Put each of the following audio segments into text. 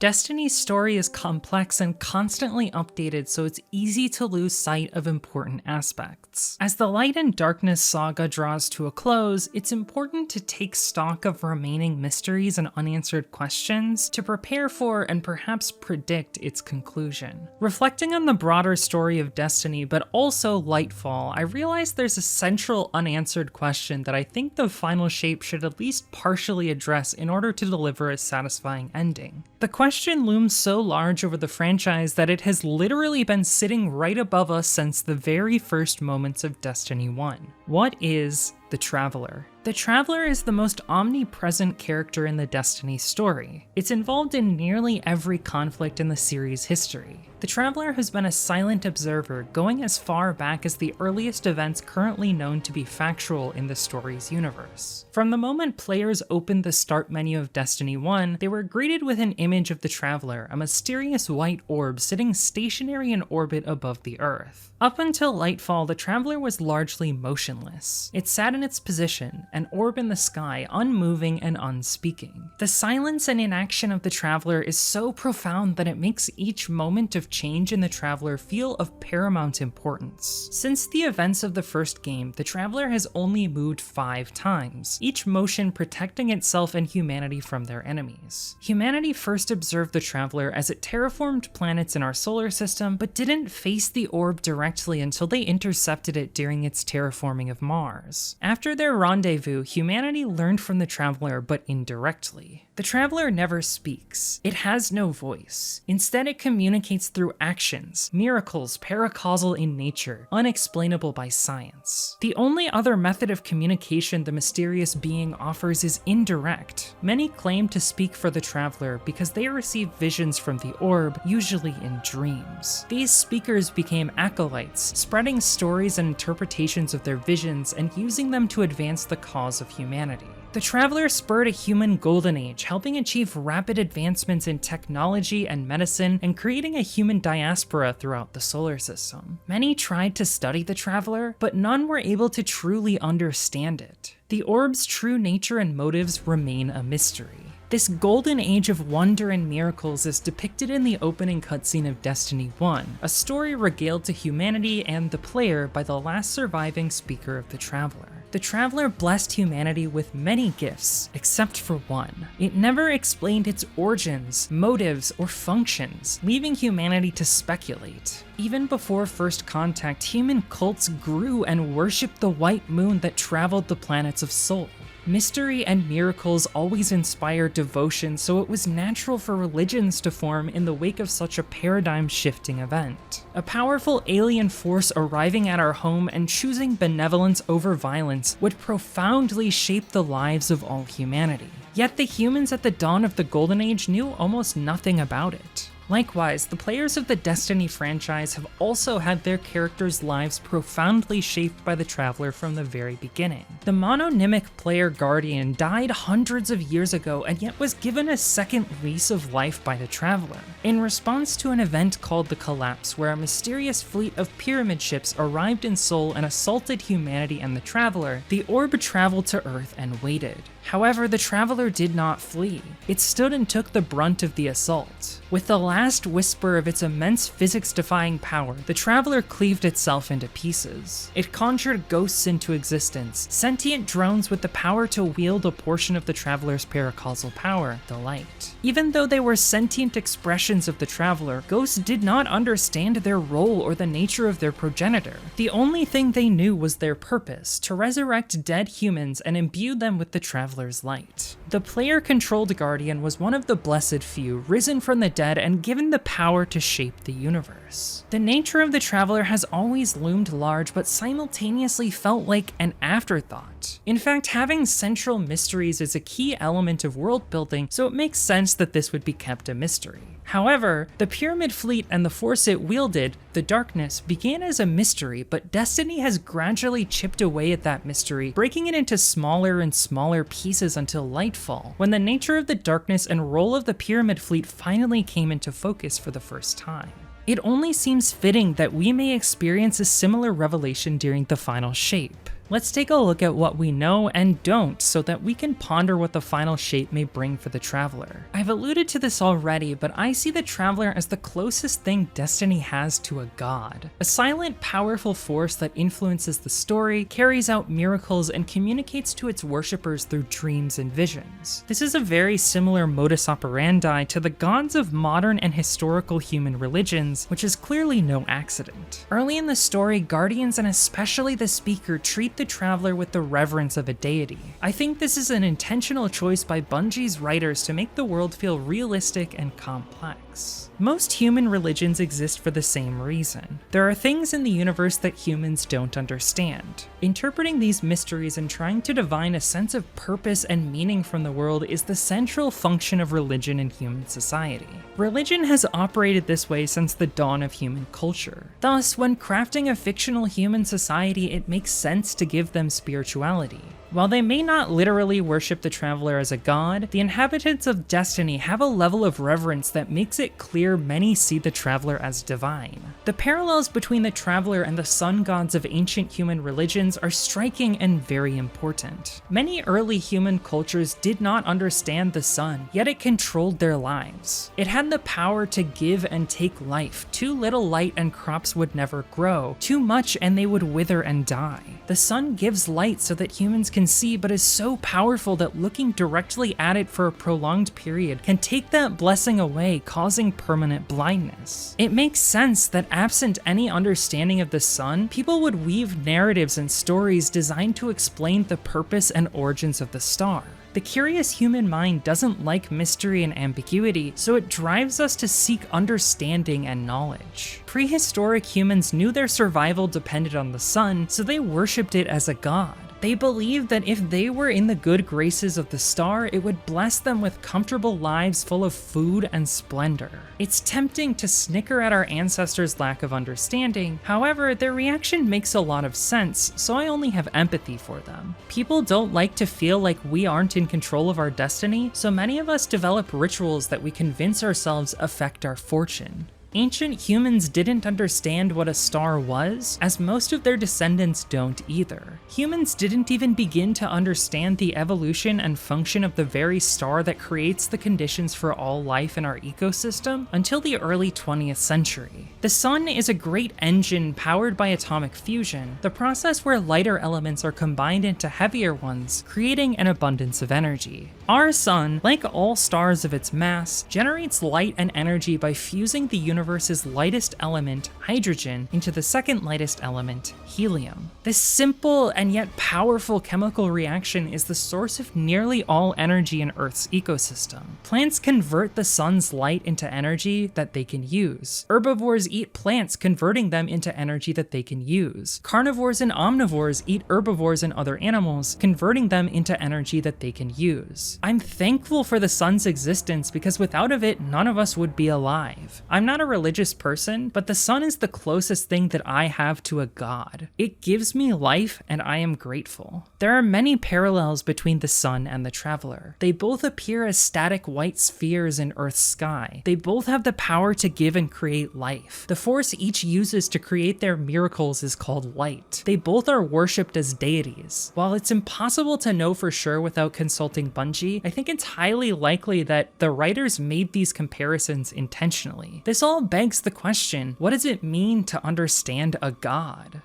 Destiny's story is complex and constantly updated, so it's easy to lose sight of important aspects. As the Light and Darkness saga draws to a close, it's important to take stock of remaining mysteries and unanswered questions to prepare for and perhaps predict its conclusion. Reflecting on the broader story of Destiny, but also Lightfall, I realized there's a central unanswered question that I think the final shape should at least partially address in order to deliver a satisfying ending. The question looms so large over the franchise that it has literally been sitting right above us since the very first moments of Destiny 1. What is the Traveler? The Traveler is the most omnipresent character in the Destiny story. It's involved in nearly every conflict in the series' history. The Traveler has been a silent observer going as far back as the earliest events currently known to be factual in the story's universe. From the moment players opened the start menu of Destiny 1, they were greeted with an image of the Traveler, a mysterious white orb sitting stationary in orbit above the Earth. Up until Lightfall, the Traveler was largely motionless. It sat in its position, an orb in the sky, unmoving and unspeaking. The silence and inaction of the Traveler is so profound that it makes each moment of change in the Traveler feel of paramount importance. Since the events of the first game, the Traveler has only moved 5 times, each motion protecting itself and humanity from their enemies. Humanity first observed the Traveler as it terraformed planets in our solar system, but didn't face the orb directly until they intercepted it during its terraforming of Mars. After their rendezvous, humanity learned from the Traveler, but indirectly. The Traveler never speaks. It has no voice. Instead, it communicates through actions, miracles paracausal in nature, unexplainable by science. The only other method of communication the mysterious being offers is indirect. Many claim to speak for the Traveler because they receive visions from the orb, usually in dreams. These speakers became acolytes, spreading stories and interpretations of their visions and using them to advance the cause of humanity. The Traveler spurred a human golden age, helping achieve rapid advancements in technology and medicine and creating a human diaspora throughout the solar system. Many tried to study the Traveler, but none were able to truly understand it. The orb's true nature and motives remain a mystery. This golden age of wonder and miracles is depicted in the opening cutscene of Destiny 1, a story regaled to humanity and the player by the last surviving speaker of the Traveler. The Traveler blessed humanity with many gifts, except for one. It never explained its origins, motives, or functions, leaving humanity to speculate. Even before First Contact, human cults grew and worshipped the white moon that traveled the planets of Sol. Mystery and miracles always inspire devotion, so it was natural for religions to form in the wake of such a paradigm-shifting event. A powerful alien force arriving at our home and choosing benevolence over violence would profoundly shape the lives of all humanity. Yet the humans at the dawn of the Golden Age knew almost nothing about it. Likewise, the players of the Destiny franchise have also had their characters' lives profoundly shaped by the Traveler from the very beginning. The mononymic player Guardian died hundreds of years ago and yet was given a second lease of life by the Traveler. In response to an event called the Collapse, where a mysterious fleet of pyramid ships arrived in Sol and assaulted humanity and the Traveler, the orb traveled to Earth and waited. However, the Traveler did not flee. It stood and took the brunt of the assault. With the last whisper of its immense physics-defying power, the Traveler cleaved itself into pieces. It conjured ghosts into existence, sentient drones with the power to wield a portion of the Traveler's paracausal power, the light. Even though they were sentient expressions of the Traveler, ghosts did not understand their role or the nature of their progenitor. The only thing they knew was their purpose, to resurrect dead humans and imbue them with the Traveler's light. The player-controlled Guardian was one of the blessed few, risen from the dead and given the power to shape the universe. The nature of the Traveler has always loomed large, but simultaneously felt like an afterthought. In fact, having central mysteries is a key element of world building, so it makes sense that this would be kept a mystery. However, the Pyramid Fleet and the force it wielded, the Darkness, began as a mystery, but Destiny has gradually chipped away at that mystery, breaking it into smaller and smaller pieces until Lightfall, when the nature of the Darkness and role of the Pyramid Fleet finally came into focus for the first time. It only seems fitting that we may experience a similar revelation during the final shape. Let's take a look at what we know and don't so that we can ponder what the final shape may bring for the Traveler. I've alluded to this already, but I see the Traveler as the closest thing Destiny has to a god. A silent, powerful force that influences the story, carries out miracles, and communicates to its worshippers through dreams and visions. This is a very similar modus operandi to the gods of modern and historical human religions, which is clearly no accident. Early in the story, Guardians and especially the Speaker treat the Traveler with the reverence of a deity. I think this is an intentional choice by Bungie's writers to make the world feel realistic and complex. Most human religions exist for the same reason. There are things in the universe that humans don't understand. Interpreting these mysteries and trying to divine a sense of purpose and meaning from the world is the central function of religion in human society. Religion has operated this way since the dawn of human culture. Thus, when crafting a fictional human society, it makes sense to give them spirituality. While they may not literally worship the Traveler as a god, the inhabitants of Destiny have a level of reverence that makes it clear many see the Traveler as divine. The parallels between the Traveler and the sun gods of ancient human religions are striking and very important. Many early human cultures did not understand the sun, yet it controlled their lives. It had the power to give and take life. Too little light and crops would never grow. Too much and they would wither and die. The sun gives light so that humans can see, but is so powerful that looking directly at it for a prolonged period can take that blessing away, causing permanent blindness. It makes sense that absent any understanding of the sun, people would weave narratives and stories designed to explain the purpose and origins of the star. The curious human mind doesn't like mystery and ambiguity, so it drives us to seek understanding and knowledge. Prehistoric humans knew their survival depended on the sun, so they worshipped it as a god. They believed that if they were in the good graces of the star, it would bless them with comfortable lives full of food and splendor. It's tempting to snicker at our ancestors' lack of understanding, however, their reaction makes a lot of sense, so I only have empathy for them. People don't like to feel like we aren't in control of our destiny, so many of us develop rituals that we convince ourselves affect our fortune. Ancient humans didn't understand what a star was, as most of their descendants don't either. Humans didn't even begin to understand the evolution and function of the very star that creates the conditions for all life in our ecosystem until the early 20th century. The sun is a great engine powered by atomic fusion, the process where lighter elements are combined into heavier ones, creating an abundance of energy. Our sun, like all stars of its mass, generates light and energy by fusing the universe's lightest element, hydrogen, into the second lightest element, helium. This simple and yet powerful chemical reaction is the source of nearly all energy in Earth's ecosystem. Plants convert the sun's light into energy that they can use. Herbivores eat plants, converting them into energy that they can use. Carnivores and omnivores eat herbivores and other animals, converting them into energy that they can use. I'm thankful for the sun's existence because without of it, none of us would be alive. I'm not a religious person, but the sun is the closest thing that I have to a god. It gives me life and I am grateful. There are many parallels between the sun and the Traveler. They both appear as static white spheres in Earth's sky. They both have the power to give and create life. The force each uses to create their miracles is called light. They both are worshipped as deities. While it's impossible to know for sure without consulting Bungie, I think it's highly likely that the writers made these comparisons intentionally. This all begs the question, what does it mean to understand a god?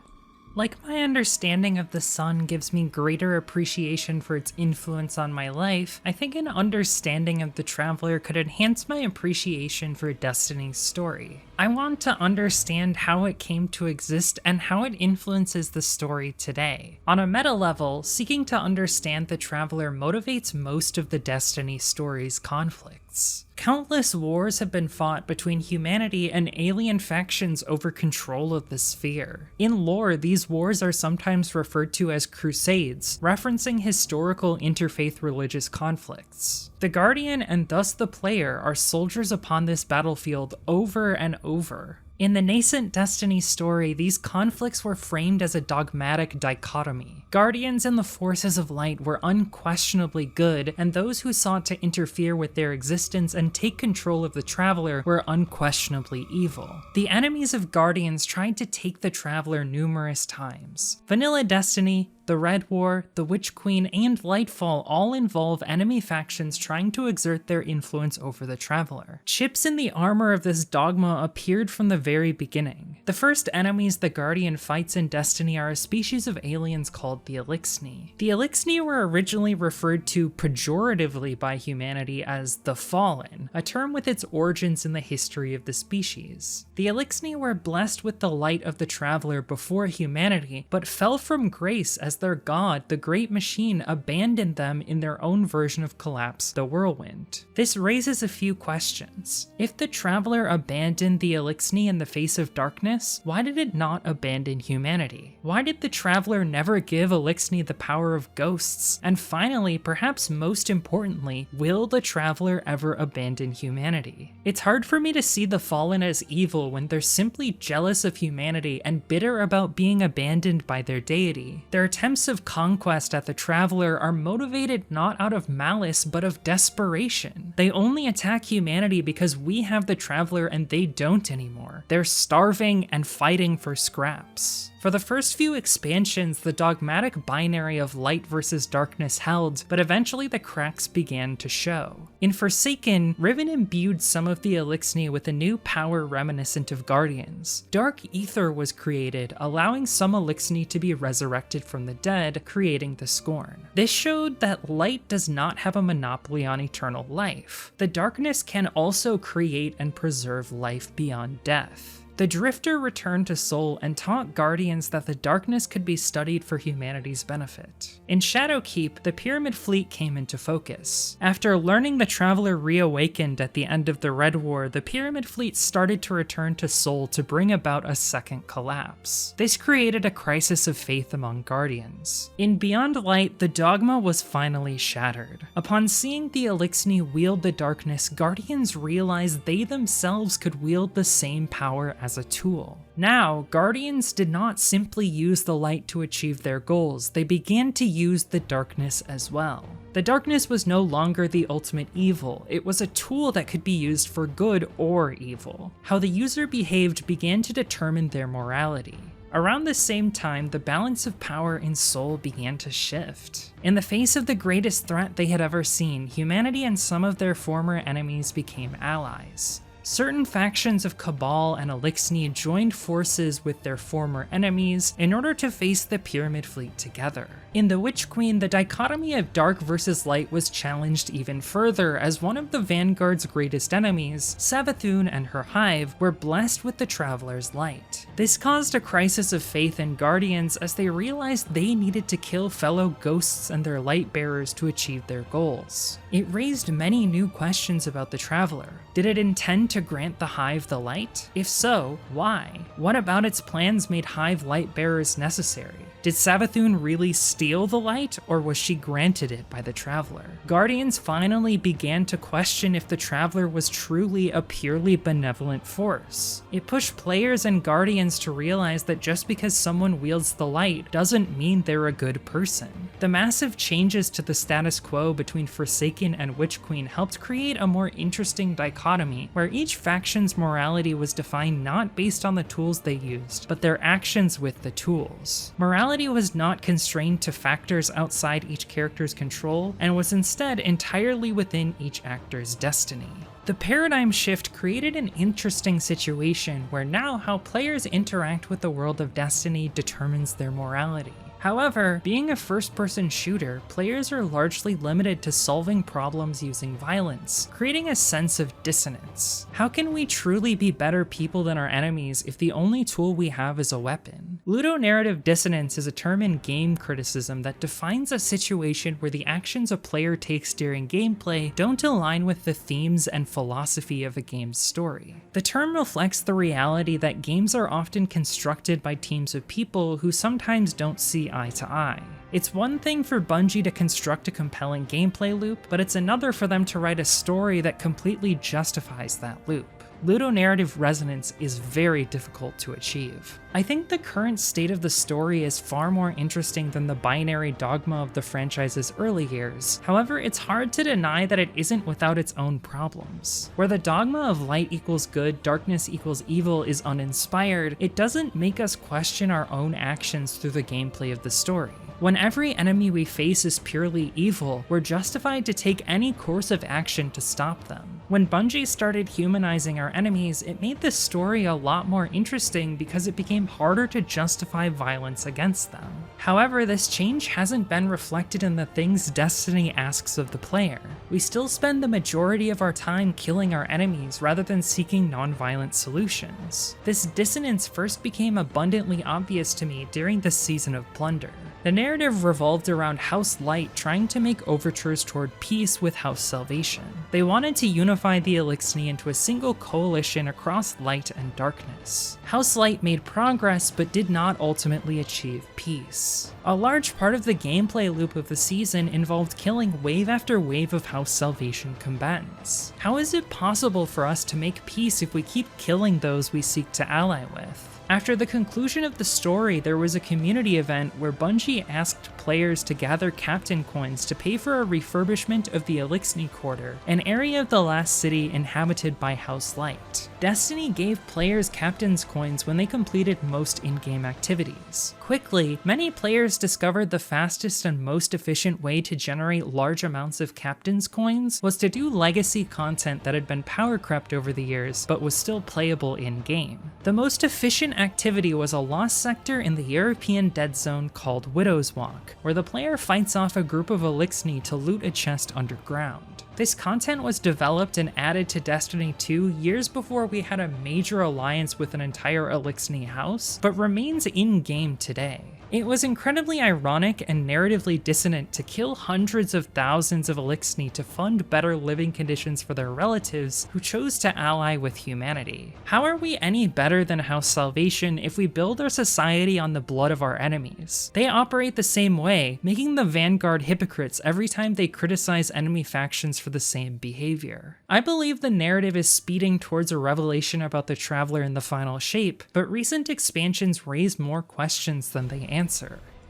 Like my understanding of the sun gives me greater appreciation for its influence on my life, I think an understanding of the Traveler could enhance my appreciation for Destiny's story. I want to understand how it came to exist and how it influences the story today. On a meta level, seeking to understand the Traveler motivates most of the Destiny story's conflicts. Countless wars have been fought between humanity and alien factions over control of the sphere. In lore, these wars are sometimes referred to as crusades, referencing historical interfaith religious conflicts. The Guardian and thus the player are soldiers upon this battlefield over and over. In the nascent Destiny story, these conflicts were framed as a dogmatic dichotomy. Guardians and the forces of light were unquestionably good, and those who sought to interfere with their existence and take control of the Traveler were unquestionably evil. The enemies of Guardians tried to take the Traveler numerous times. Vanilla Destiny The Red War, the Witch Queen, and Lightfall all involve enemy factions trying to exert their influence over the Traveler. Chips in the armor of this dogma appeared from the very beginning. The first enemies the Guardian fights in Destiny are a species of aliens called the Elixni. The Elixni were originally referred to pejoratively by humanity as the Fallen, a term with its origins in the history of the species. The Elixni were blessed with the light of the Traveler before humanity, but fell from grace as their god, the Great Machine, abandoned them in their own version of collapse, the Whirlwind. This raises a few questions. If the Traveler abandoned the Elixni in the face of darkness, why did it not abandon humanity? Why did the Traveler never give Elixni the power of ghosts? And finally, perhaps most importantly, will the Traveler ever abandon humanity? It's hard for me to see the Fallen as evil when they're simply jealous of humanity and bitter about being abandoned by their deity. Their attempts of conquest at the Traveler are motivated not out of malice but of desperation. They only attack humanity because we have the Traveler and they don't anymore. They're starving and fighting for scraps. For the first few expansions, the dogmatic binary of light versus darkness held, but eventually the cracks began to show. In Forsaken, Riven imbued some of the Elixni with a new power reminiscent of Guardians. Dark Ether was created, allowing some Elixni to be resurrected from the dead, creating the Scorn. This showed that light does not have a monopoly on eternal life. The darkness can also create and preserve life beyond death. The Drifter returned to Sol and taught Guardians that the darkness could be studied for humanity's benefit. In Shadowkeep, the Pyramid Fleet came into focus. After learning the Traveler reawakened at the end of the Red War, the Pyramid Fleet started to return to Sol to bring about a second collapse. This created a crisis of faith among Guardians. In Beyond Light, the dogma was finally shattered. Upon seeing the Elixni wield the darkness, Guardians realized they themselves could wield the same power as a tool. Now, Guardians did not simply use the light to achieve their goals, they began to use the darkness as well. The darkness was no longer the ultimate evil, it was a tool that could be used for good or evil. How the user behaved began to determine their morality. Around the same time, the balance of power in Sol began to shift. In the face of the greatest threat they had ever seen, humanity and some of their former enemies became allies. Certain factions of Cabal and Elixni joined forces with their former enemies in order to face the Pyramid Fleet together. In The Witch Queen, the dichotomy of dark versus light was challenged even further as one of the Vanguard's greatest enemies, Savathun and her hive, were blessed with the Traveler's light. This caused a crisis of faith in Guardians as they realized they needed to kill fellow ghosts and their light bearers to achieve their goals. It raised many new questions about the Traveler. Did it intend to grant the hive the light? If so, why? What about its plans made hive light bearers necessary? Did Savathun really steal the light, or was she granted it by the Traveler? Guardians finally began to question if the Traveler was truly a purely benevolent force. It pushed players and Guardians to realize that just because someone wields the light doesn't mean they're a good person. The massive changes to the status quo between Forsaken and Witch Queen helped create a more interesting dichotomy, where each faction's morality was defined not based on the tools they used, but their actions with the tools. Morality was not constrained to factors outside each character's control, and was instead entirely within each actor's destiny. The paradigm shift created an interesting situation where now how players interact with the world of Destiny determines their morality. However, being a first-person shooter, players are largely limited to solving problems using violence, creating a sense of dissonance. How can we truly be better people than our enemies if the only tool we have is a weapon? Ludonarrative dissonance is a term in game criticism that defines a situation where the actions a player takes during gameplay don't align with the themes and philosophy of a game's story. The term reflects the reality that games are often constructed by teams of people who sometimes don't see eye to eye. It's one thing for Bungie to construct a compelling gameplay loop, but it's another for them to write a story that completely justifies that loop. Ludonarrative resonance is very difficult to achieve. I think the current state of the story is far more interesting than the binary dogma of the franchise's early years. However, it's hard to deny that it isn't without its own problems. Where the dogma of light equals good, darkness equals evil is uninspired, it doesn't make us question our own actions through the gameplay of the story. When every enemy we face is purely evil, we're justified to take any course of action to stop them. When Bungie started humanizing our enemies, it made the story a lot more interesting because it became harder to justify violence against them. However, this change hasn't been reflected in the things Destiny asks of the player. We still spend the majority of our time killing our enemies rather than seeking non-violent solutions. This dissonance first became abundantly obvious to me during the Season of Plunder. The narrative revolved around House Light trying to make overtures toward peace with House Salvation. They wanted to unify the Eliksni into a single coalition across light and darkness. House Light made progress but did not ultimately achieve peace. A large part of the gameplay loop of the season involved killing wave after wave of House Salvation combatants. How is it possible for us to make peace if we keep killing those we seek to ally with? After the conclusion of the story, there was a community event where Bungie asked players to gather captain coins to pay for a refurbishment of the Eliksni Quarter, an area of the last city inhabited by House Light. Destiny gave players captain's coins when they completed most in-game activities. Quickly, many players discovered the fastest and most efficient way to generate large amounts of captain's coins was to do legacy content that had been power crept over the years but was still playable in-game. The most efficient activity was a lost sector in the European Dead Zone called Widow's Walk, where the player fights off a group of Eliksni to loot a chest underground. This content was developed and added to Destiny 2 years before we had a major alliance with an entire Eliksni house, but remains in-game today. It was incredibly ironic and narratively dissonant to kill hundreds of thousands of Eliksni to fund better living conditions for their relatives who chose to ally with humanity. How are we any better than House Salvation if we build our society on the blood of our enemies? They operate the same way, making the Vanguard hypocrites every time they criticize enemy factions for the same behavior. I believe the narrative is speeding towards a revelation about the Traveler in the final shape, but recent expansions raise more questions than they answer.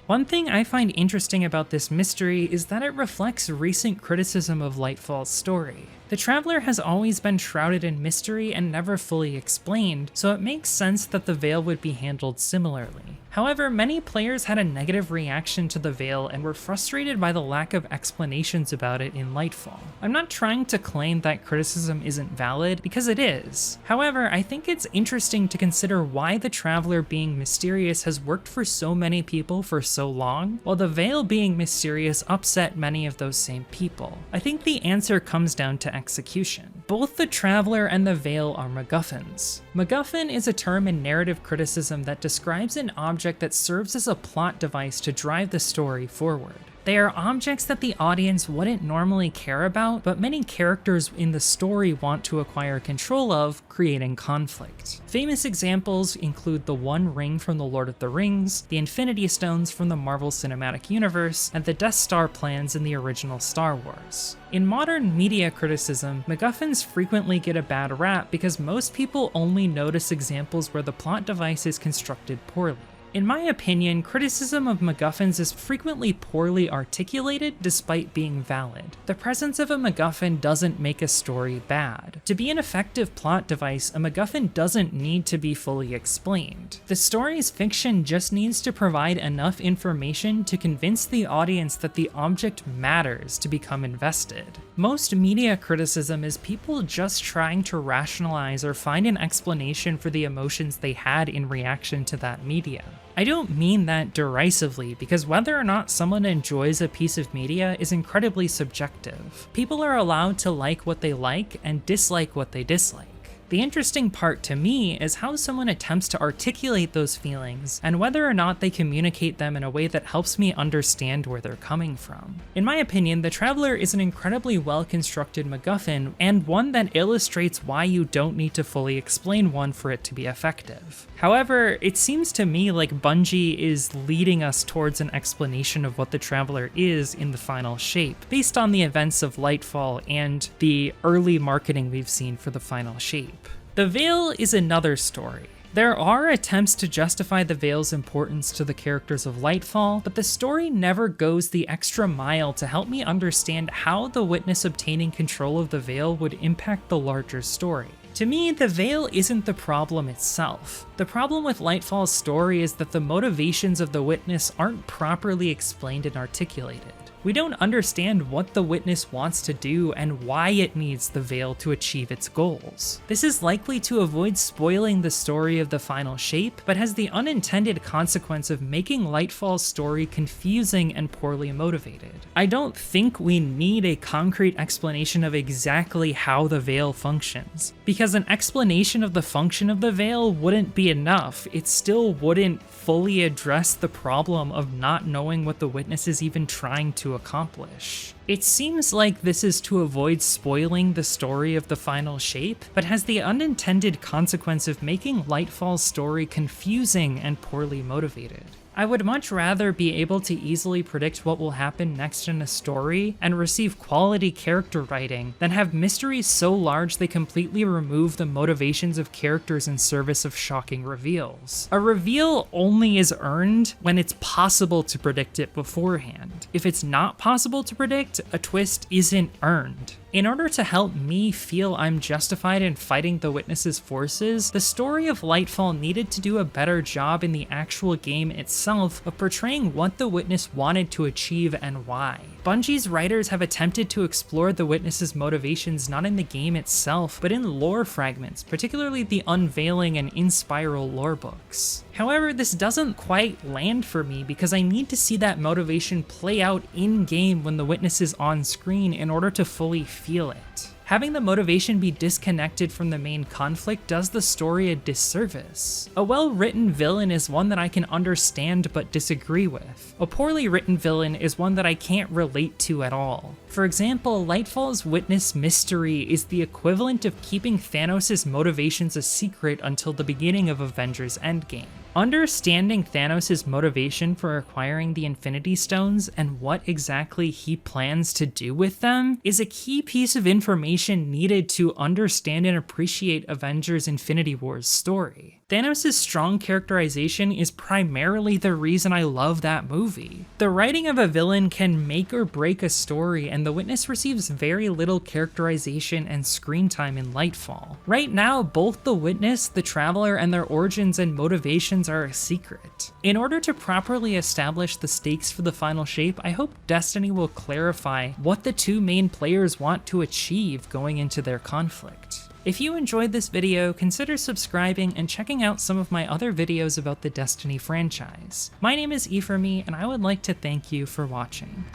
One thing I find interesting about this mystery is that it reflects recent criticism of Lightfall's story. The Traveler has always been shrouded in mystery and never fully explained, so it makes sense that the Veil would be handled similarly. However, many players had a negative reaction to the Veil and were frustrated by the lack of explanations about it in Lightfall. I'm not trying to claim that criticism isn't valid, because it is. However, I think it's interesting to consider why the Traveler being mysterious has worked for so many people for so long, while the Veil being mysterious upset many of those same people. I think the answer comes down to execution. Both the Traveler and the Veil are MacGuffins. MacGuffin is a term in narrative criticism that describes an object that serves as a plot device to drive the story forward. They are objects that the audience wouldn't normally care about, but many characters in the story want to acquire control of, creating conflict. Famous examples include the One Ring from the Lord of the Rings, the Infinity Stones from the Marvel Cinematic Universe, and the Death Star plans in the original Star Wars. In modern media criticism, MacGuffins frequently get a bad rap because most people only notice examples where the plot device is constructed poorly. In my opinion, criticism of MacGuffins is frequently poorly articulated despite being valid. The presence of a MacGuffin doesn't make a story bad. To be an effective plot device, a MacGuffin doesn't need to be fully explained. The story's fiction just needs to provide enough information to convince the audience that the object matters to become invested. Most media criticism is people just trying to rationalize or find an explanation for the emotions they had in reaction to that media. I don't mean that derisively, because whether or not someone enjoys a piece of media is incredibly subjective. People are allowed to like what they like and dislike what they dislike. The interesting part to me is how someone attempts to articulate those feelings and whether or not they communicate them in a way that helps me understand where they're coming from. In my opinion, the Traveler is an incredibly well-constructed MacGuffin and one that illustrates why you don't need to fully explain one for it to be effective. However, it seems to me like Bungie is leading us towards an explanation of what the Traveler is in the final shape, based on the events of Lightfall and the early marketing we've seen for the final shape. The Veil is another story. There are attempts to justify the Veil's importance to the characters of Lightfall, but the story never goes the extra mile to help me understand how the Witness obtaining control of the Veil would impact the larger story. To me, the veil isn't the problem itself. The problem with Lightfall's story is that the motivations of the witness aren't properly explained and articulated. We don't understand what the witness wants to do and why it needs the veil to achieve its goals. This is likely to avoid spoiling the story of the final shape, but has the unintended consequence of making Lightfall's story confusing and poorly motivated. I don't think we need a concrete explanation of exactly how the veil functions, because an explanation of the function of the veil wouldn't be enough. It still wouldn't fully address the problem of not knowing what the witness is even trying to accomplish. It seems like this is to avoid spoiling the story of the final shape, but has the unintended consequence of making Lightfall's story confusing and poorly motivated. I would much rather be able to easily predict what will happen next in a story and receive quality character writing than have mysteries so large they completely remove the motivations of characters in service of shocking reveals. A reveal only is earned when it's possible to predict it beforehand. If it's not possible to predict, a twist isn't earned. In order to help me feel I'm justified in fighting the witness's forces, the story of Lightfall needed to do a better job in the actual game itself of portraying what the witness wanted to achieve and why. Bungie's writers have attempted to explore the witness's motivations not in the game itself, but in lore fragments, particularly the Unveiling and In-Spiral lore books. However, this doesn't quite land for me because I need to see that motivation play out in-game when the witness is on screen in order to fully feel it. Having the motivation be disconnected from the main conflict does the story a disservice. A well-written villain is one that I can understand but disagree with. A poorly written villain is one that I can't relate to at all. For example, Lightfall's witness mystery is the equivalent of keeping Thanos' motivations a secret until the beginning of Avengers Endgame. Understanding Thanos' motivation for acquiring the Infinity Stones and what exactly he plans to do with them is a key piece of information needed to understand and appreciate Avengers Infinity War's story. Thanos' strong characterization is primarily the reason I love that movie. The writing of a villain can make or break a story, and the witness receives very little characterization and screen time in Lightfall. Right now, both the witness, the Traveler, and their origins and motivations are a secret. In order to properly establish the stakes for the final shape, I hope Destiny will clarify what the two main players want to achieve going into their conflict. If you enjoyed this video, consider subscribing and checking out some of my other videos about the Destiny franchise. My name is eforme, and I would like to thank you for watching.